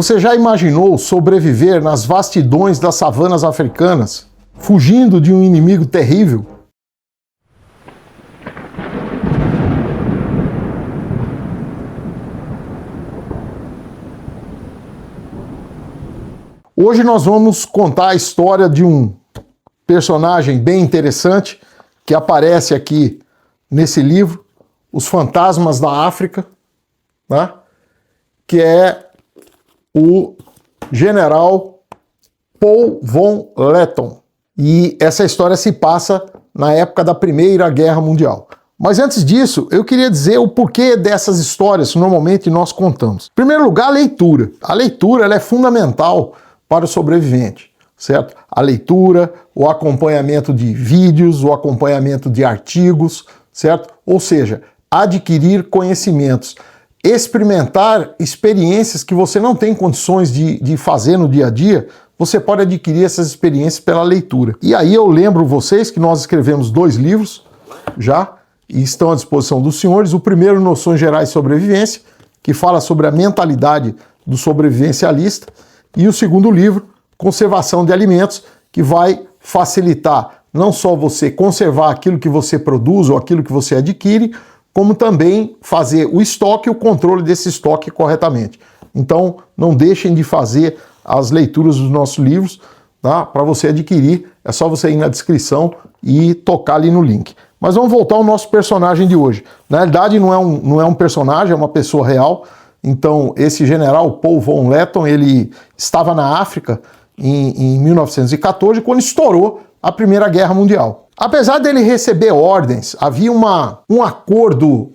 Você já imaginou sobreviver nas vastidões das savanas africanas, fugindo de um inimigo terrível? Hoje nós vamos contar a história de um personagem bem interessante que aparece aqui nesse livro, Os Fantasmas da África, né? Que é o general Paul von Letton. E essa história se passa na época da Primeira Guerra Mundial. Mas antes disso, eu queria dizer o porquê dessas histórias que normalmente nós contamos. Em primeiro lugar, a leitura. A leitura ela é fundamental para o sobrevivente, certo? A leitura, o acompanhamento de vídeos, o acompanhamento de artigos, certo? Ou seja, adquirir conhecimentos, experimentar experiências que você não tem condições de fazer no dia a dia, você pode adquirir essas experiências pela leitura. E aí eu lembro vocês que nós escrevemos 2 livros já, e estão à disposição dos senhores. O primeiro, Noções Gerais de Sobrevivência, que fala sobre a mentalidade do sobrevivencialista, e o segundo livro, Conservação de Alimentos, que vai facilitar não só você conservar aquilo que você produz ou aquilo que você adquire, como também fazer o estoque e o controle desse estoque corretamente. Então, não deixem de fazer as leituras dos nossos livros, tá? Para você adquirir, é só você ir na descrição e tocar ali no link. Mas vamos voltar ao nosso personagem de hoje. Na realidade, não é um personagem, é uma pessoa real. Então, esse general Paul von Letton, ele estava na África em 1914, quando estourou a Primeira Guerra Mundial. Apesar dele receber ordens, havia um acordo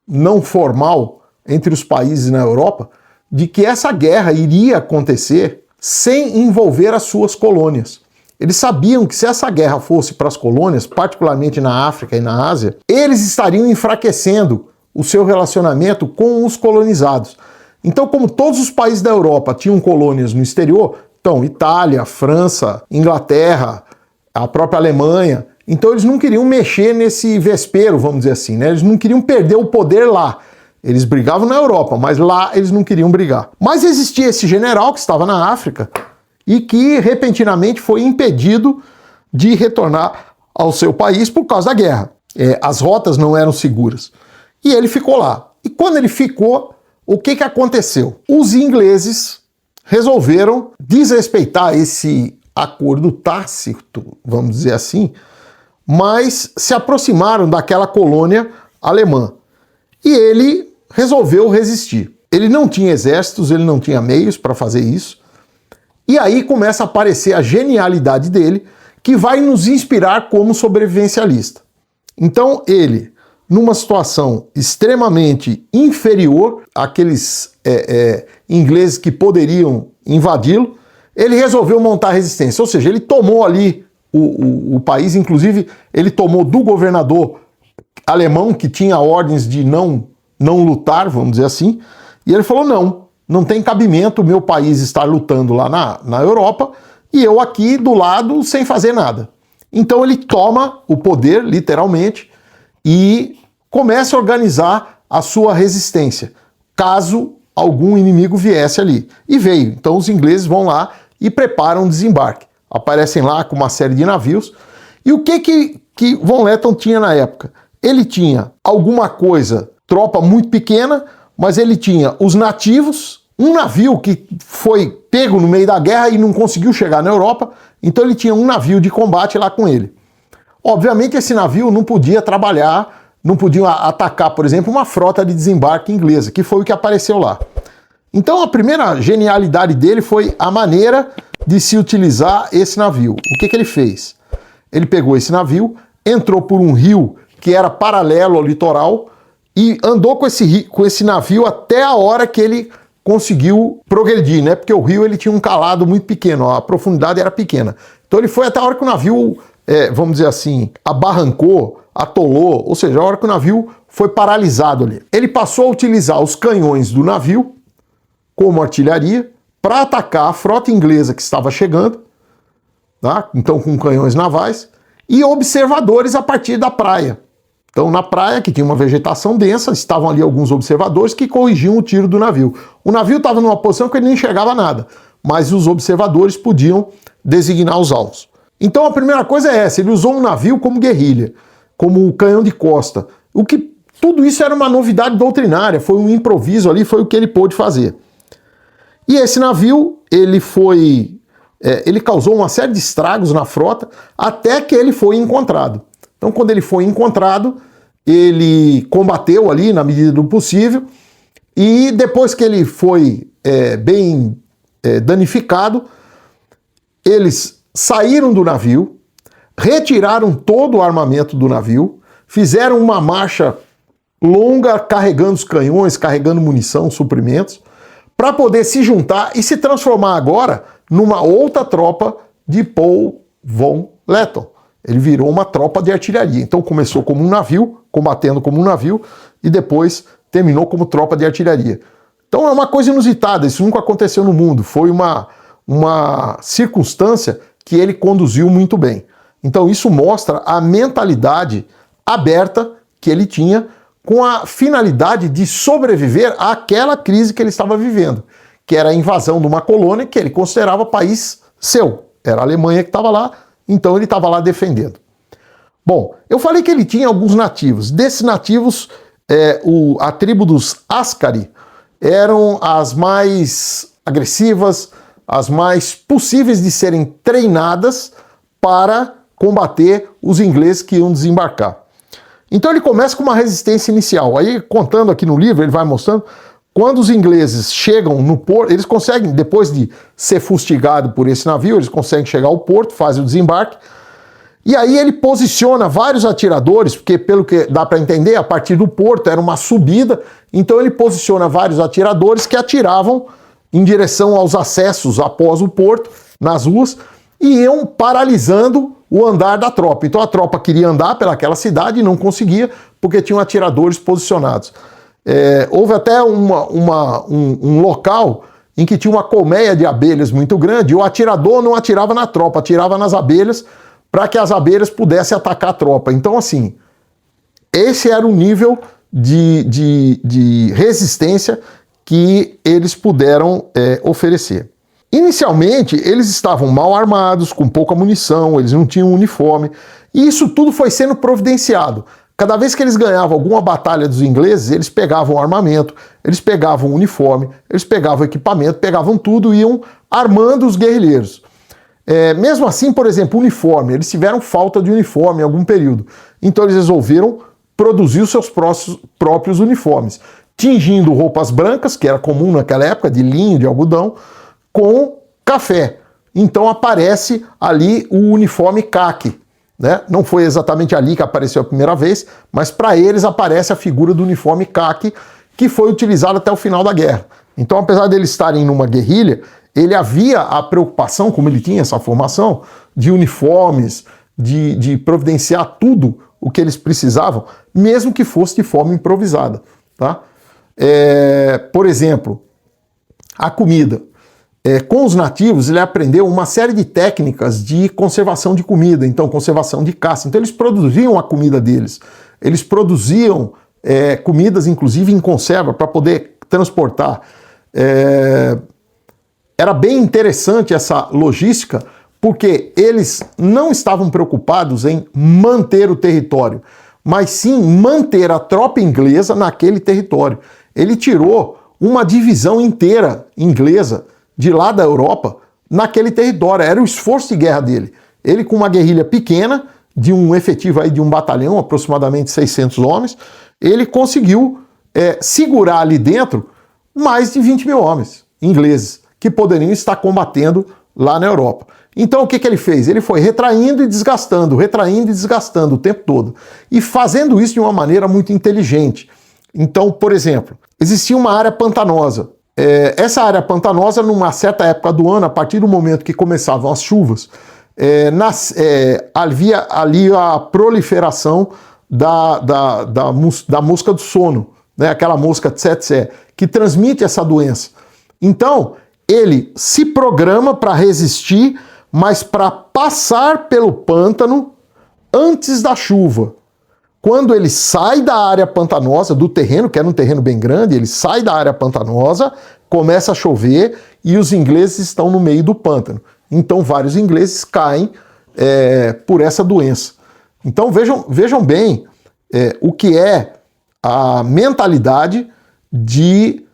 não formal entre os países na Europa de que essa guerra iria acontecer sem envolver as suas colônias. Eles sabiam que se essa guerra fosse para as colônias, particularmente na África e na Ásia, eles estariam enfraquecendo o seu relacionamento com os colonizados. Então, como todos os países da Europa tinham colônias no exterior, então Itália, França, Inglaterra, a própria Alemanha, então eles não queriam mexer nesse vespeiro, vamos dizer assim, né? Eles não queriam perder o poder lá. Eles brigavam na Europa, mas lá eles não queriam brigar. Mas existia esse general que estava na África e que repentinamente foi impedido de retornar ao seu país por causa da guerra. As rotas não eram seguras. E ele ficou lá. E quando ele ficou, o que aconteceu? Os ingleses resolveram desrespeitar esse acordo tácito, vamos dizer assim, mas se aproximaram daquela colônia alemã. E ele resolveu resistir. Ele não tinha exércitos, ele não tinha meios para fazer isso. E aí começa a aparecer a genialidade dele, que vai nos inspirar como sobrevivencialista. Então ele, numa situação extremamente inferior àqueles ingleses que poderiam invadi-lo, ele resolveu montar resistência. Ou seja, ele tomou ali o país, inclusive ele tomou do governador alemão, que tinha ordens de não lutar, vamos dizer assim, e ele falou, não tem cabimento o meu país estar lutando lá na Europa e eu aqui do lado sem fazer nada. Então ele toma o poder, literalmente, e começa a organizar a sua resistência, caso algum inimigo viesse ali. E veio. Então os ingleses vão lá e preparam um desembarque. Aparecem lá com uma série de navios. E o que von Letton tinha na época? Ele tinha alguma coisa, tropa muito pequena, mas ele tinha os nativos, um navio que foi pego no meio da guerra e não conseguiu chegar na Europa, então ele tinha um navio de combate lá com ele. Obviamente esse navio não podia trabalhar, não podia atacar, por exemplo, uma frota de desembarque inglesa, que foi o que apareceu lá. Então a primeira genialidade dele foi a maneira de se utilizar esse navio. O que ele fez? Ele pegou esse navio, entrou por um rio que era paralelo ao litoral e andou com esse navio até a hora que ele conseguiu progredir, né? Porque o rio ele tinha um calado muito pequeno, a profundidade era pequena. Então ele foi até a hora que o navio, vamos dizer assim, abarrancou, atolou, ou seja, a hora que o navio foi paralisado ali. Ele passou a utilizar os canhões do navio como artilharia para atacar a frota inglesa que estava chegando, tá? Então com canhões navais, e observadores a partir da praia. Então, na praia, que tinha uma vegetação densa, estavam ali alguns observadores que corrigiam o tiro do navio. O navio estava numa posição que ele não enxergava nada, mas os observadores podiam designar os alvos. Então, a primeira coisa é essa, ele usou um navio como guerrilha, como canhão de costa. Tudo isso era uma novidade doutrinária, foi um improviso ali, foi o que ele pôde fazer. E esse navio, ele causou uma série de estragos na frota, até que ele foi encontrado. Então, quando ele foi encontrado, ele combateu ali na medida do possível, e depois que ele foi bem danificado, eles saíram do navio, retiraram todo o armamento do navio, fizeram uma marcha longa carregando os canhões, carregando munição, suprimentos, para poder se juntar e se transformar agora numa outra tropa de Paul von Letton. Ele virou uma tropa de artilharia. Então começou como um navio, combatendo como um navio, e depois terminou como tropa de artilharia. Então é uma coisa inusitada, isso nunca aconteceu no mundo. Foi uma circunstância que ele conduziu muito bem. Então isso mostra a mentalidade aberta que ele tinha, com a finalidade de sobreviver àquela crise que ele estava vivendo, que era a invasão de uma colônia que ele considerava país seu. Era a Alemanha que estava lá, então ele estava lá defendendo. Bom, eu falei que ele tinha alguns nativos. Desses nativos, a tribo dos Askari eram as mais agressivas, as mais possíveis de serem treinadas para combater os ingleses que iam desembarcar. Então ele começa com uma resistência inicial. Aí, contando aqui no livro, ele vai mostrando, quando os ingleses chegam no porto, eles conseguem, depois de ser fustigado por esse navio, eles conseguem chegar ao porto, fazem o desembarque, e aí ele posiciona vários atiradores, porque pelo que dá para entender, a partir do porto era uma subida, então ele posiciona vários atiradores que atiravam em direção aos acessos após o porto, nas ruas, e iam paralisando o andar da tropa. Então a tropa queria andar pelaquela cidade e não conseguia, porque tinham atiradores posicionados. Houve até um local em que tinha uma colmeia de abelhas muito grande, e o atirador não atirava na tropa, atirava nas abelhas, para que as abelhas pudessem atacar a tropa. Então, assim, esse era o nível de resistência que eles puderam oferecer. Inicialmente, eles estavam mal armados, com pouca munição, eles não tinham uniforme, e isso tudo foi sendo providenciado. Cada vez que eles ganhavam alguma batalha dos ingleses, eles pegavam armamento, eles pegavam uniforme, eles pegavam equipamento, pegavam tudo e iam armando os guerrilheiros. Mesmo assim, por exemplo, uniforme, eles tiveram falta de uniforme em algum período, então eles resolveram produzir os seus próprios uniformes, tingindo roupas brancas, que era comum naquela época, de linho, de algodão, com café. Então aparece ali o uniforme caqui, né? Não foi exatamente ali que apareceu a primeira vez, mas para eles aparece a figura do uniforme caqui, que foi utilizado até o final da guerra. Então, apesar deles estarem numa guerrilha, ele havia a preocupação, como ele tinha essa formação, de uniformes, de providenciar tudo o que eles precisavam, mesmo que fosse de forma improvisada, tá? Por exemplo, a comida. Com os nativos, ele aprendeu uma série de técnicas de conservação de comida, então conservação de caça. Então eles produziam a comida deles, eles produziam comidas inclusive em conserva para poder transportar. Era bem interessante essa logística, porque eles não estavam preocupados em manter o território, mas sim manter a tropa inglesa naquele território. Ele tirou uma divisão inteira inglesa de lá da Europa, naquele território. Era o esforço de guerra dele. Ele, com uma guerrilha pequena, de um efetivo aí de um batalhão, aproximadamente 600 homens, ele conseguiu segurar ali dentro mais de 20 mil homens ingleses, que poderiam estar combatendo lá na Europa. Então o que ele fez? Ele foi retraindo e desgastando o tempo todo. E fazendo isso de uma maneira muito inteligente. Então, por exemplo, existia uma área pantanosa. Essa área pantanosa, numa certa época do ano, a partir do momento que começavam as chuvas, havia ali a proliferação da mosca do sono, né? Aquela mosca tsetse, que transmite essa doença. Então, ele se programa para resistir, mas para passar pelo pântano antes da chuva. quando ele sai da área pantanosa, do terreno, que era um terreno bem grande, ele sai da área pantanosa, começa a chover e os ingleses estão no meio do pântano. Então vários ingleses caem por essa doença. Então vejam bem o que é a mentalidade de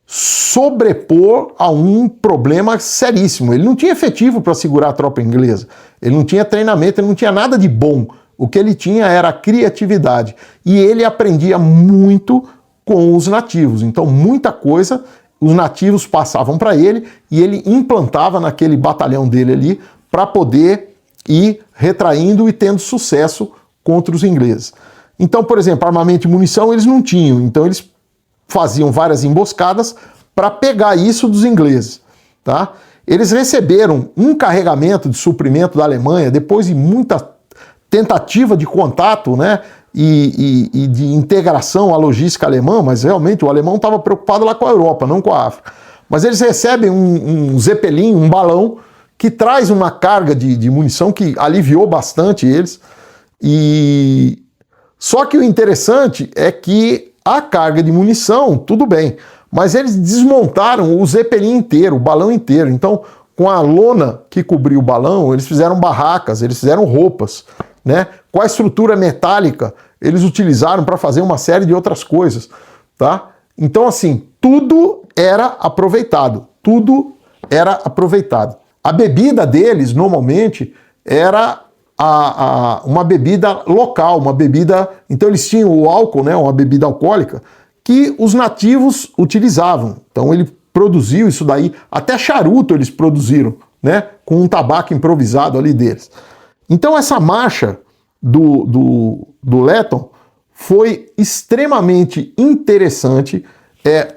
sobrepor a um problema seríssimo. Ele não tinha efetivo para segurar a tropa inglesa, ele não tinha treinamento, ele não tinha nada de bom. O que ele tinha era a criatividade. E ele aprendia muito com os nativos. Então, muita coisa os nativos passavam para ele e ele implantava naquele batalhão dele ali para poder ir retraindo e tendo sucesso contra os ingleses. Então, por exemplo, armamento e munição eles não tinham. Então, eles faziam várias emboscadas para pegar isso dos ingleses. Tá? Eles receberam um carregamento de suprimento da Alemanha depois de muita tentativa de contato, né, e de integração à logística alemã, mas realmente o alemão estava preocupado lá com a Europa, não com a África. Mas eles recebem um Zeppelin, um balão, que traz uma carga de munição que aliviou bastante eles. Só que o interessante é que a carga de munição, tudo bem, mas eles desmontaram o Zeppelin inteiro, o balão inteiro. Então, com a lona que cobriu o balão, eles fizeram barracas, eles fizeram roupas, né? Com a estrutura metálica, eles utilizaram para fazer uma série de outras coisas, tá? Então, assim, tudo era aproveitado, tudo era aproveitado. A bebida deles, normalmente, era uma bebida local, uma bebida... Então, eles tinham o álcool, né? Uma bebida alcoólica, que os nativos utilizavam. Então, ele produziu isso daí, até charuto eles produziram, né? Com um tabaco improvisado ali deles. Então essa marcha do Letton foi extremamente interessante.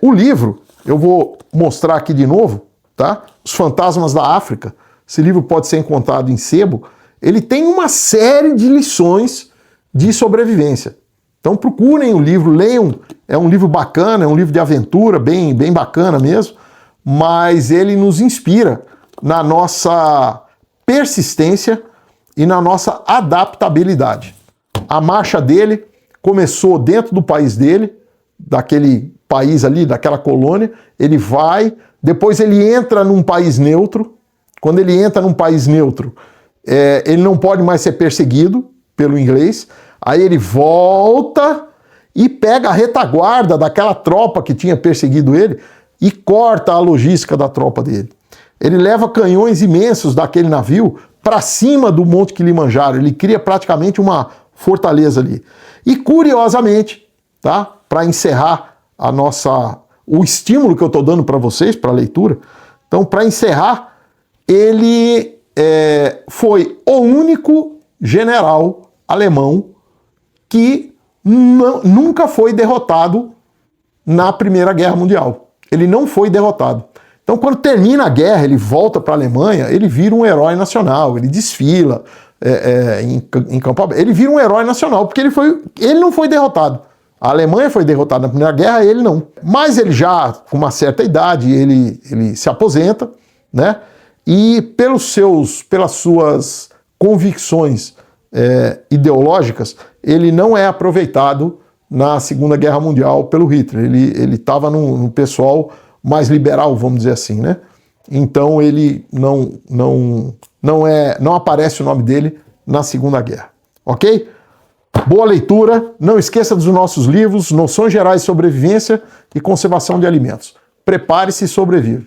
O livro, eu vou mostrar aqui de novo, tá? Os Fantasmas da África. Esse livro pode ser encontrado em sebo. Ele tem uma série de lições de sobrevivência. Então procurem o livro, leiam. É um livro bacana, é um livro de aventura, bem bacana mesmo. Mas ele nos inspira na nossa persistência e na nossa adaptabilidade. A marcha dele começou dentro do país dele, daquele país ali, daquela colônia, ele vai, depois ele entra num país neutro. Quando ele entra num país neutro, ele não pode mais ser perseguido pelo inglês, aí ele volta e pega a retaguarda daquela tropa que tinha perseguido ele e corta a logística da tropa dele. Ele leva canhões imensos daquele navio para cima do Monte Kilimanjaro. Ele cria praticamente uma fortaleza ali. E curiosamente, tá? Para encerrar o estímulo que eu estou dando para vocês, para a leitura, então para encerrar, ele foi o único general alemão que nunca foi derrotado na Primeira Guerra Mundial. Ele não foi derrotado. Então, quando termina a guerra, ele volta para a Alemanha, ele vira um herói nacional, ele desfila em campo aberto. Ele vira um herói nacional, porque ele não foi derrotado. A Alemanha foi derrotada na Primeira Guerra, ele não. Mas ele já, com uma certa idade, ele se aposenta, né? E pelas suas convicções ideológicas, ele não é aproveitado na Segunda Guerra Mundial pelo Hitler. Ele estava no pessoal mais liberal, vamos dizer assim, né? Então ele não aparece o nome dele na Segunda Guerra, ok? Boa leitura, não esqueça dos nossos livros, Noções Gerais de Sobrevivência e Conservação de Alimentos. Prepare-se e sobreviva.